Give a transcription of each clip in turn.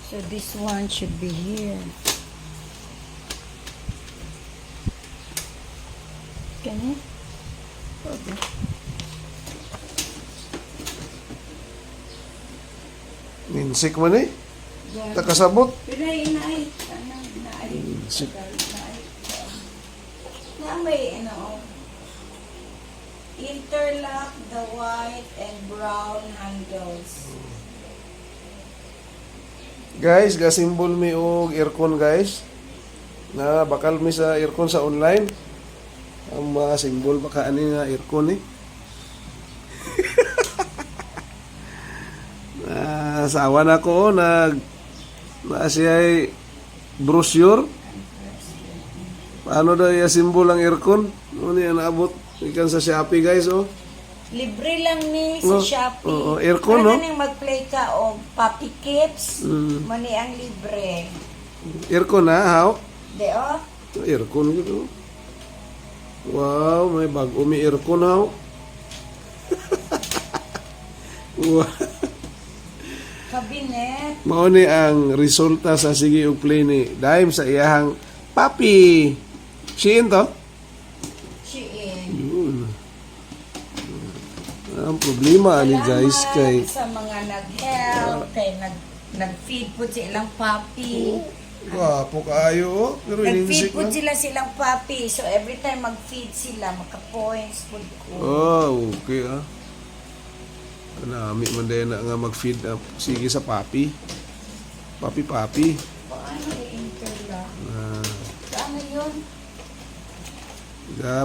So this one should be here. Can you? Okay. Minsik man eh. Takasabot. Pinay, inay. Ano, inay. Minsik. Na may, ano, interlock the white and brown handles. Guys, gasimbol mi og aircon guys. Na bakal mi sa aircon sa online. Ang mga simbol baka ani nga aircon eh. Sawa na ko na siya brochure. Paano daw yung simbol ang aircon? Ano niya naabot? Ikan sa Shopee guys oh. Libre lang ni sa Shopee. Oo, aircon, no? Kaya mag-play ka o puppy kips, mani ang libre. Aircon na, how? De, oh. Aircon gitu. Wow, may bago may aircon how. Wow. Cabinet. Mao ni ang resulta sa sige og play ni Dime sa iyahang papi. Siin to? Shein. Yun. Ang problema ani guys kay sa mga nag-help, kay nag-feed po silang puppy. Wapo kaayo oh. Pero Nag-feed ininsik po na. silang puppy. So every time mag-feed sila, maka-points po ko. Oh, okay ah. Nami man din na nga mag-feed up. Sige sa papi. Papi. Paano i-interlock? Ah. Paano yun?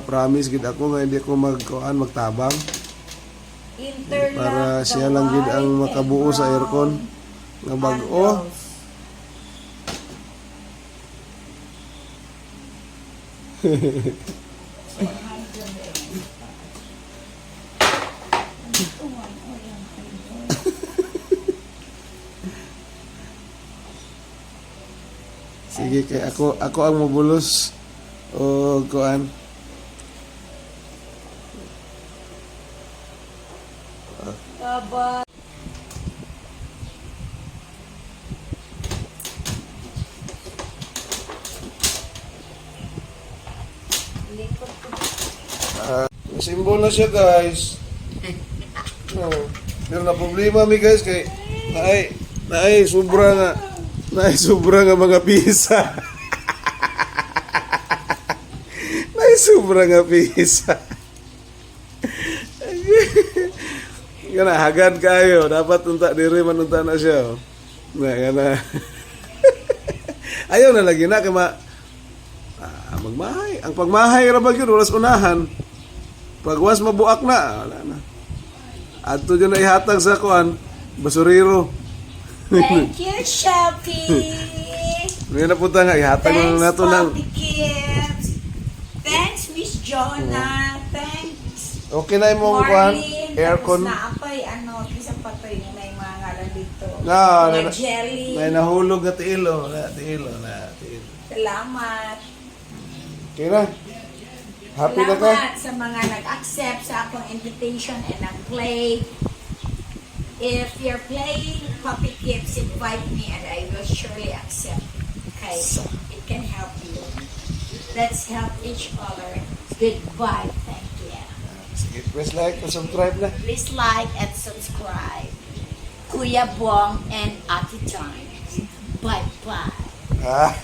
Promise gid ako nga hindi ako magtabang. Interlock Para the siya lang gid ang white makabuo and sa brown aircon nga bag-o. handles. Sige kay ako ang mabulos o kuan. Aba. Likod ko. Simbol na siya guys. Oh, pero na problema mi guys kay naay sobra nga mga pisa. Naay sobra nga pisa. Kana hagad kayo, dapat unta diri man unta na siya. Oh. Na kana. Ayaw na lagi na kay magmahay. Ang pagmahay ra ba gyud oras unahan. Pagwas mabuak na, wala na. Adto dyan na ihatag sa kuan, basurero. Thank you, Shopee. Ngayon na punta nga, ihatag na nato ng... Puppy Kids. Thanks, Miss Jonah. Thanks, Okay na yung mong kuan, Marlene. aircon. Tapos naapay, isang patoy na may mga ngalan dito. Na, Mga jelly. may nahulog na tiilo. Salamat. Okay na. Happy na ka? Salamat sa mga nag-accept sa akong invitation and nag-play. If you're playing Puppy Kids, invite me and I will surely accept. Okay, it can help you. Let's help each other. Goodbye. Thank you. Sige, press like and subscribe na. Please like and subscribe. Kuya Bong and Ate Time. Bye-bye. Ah.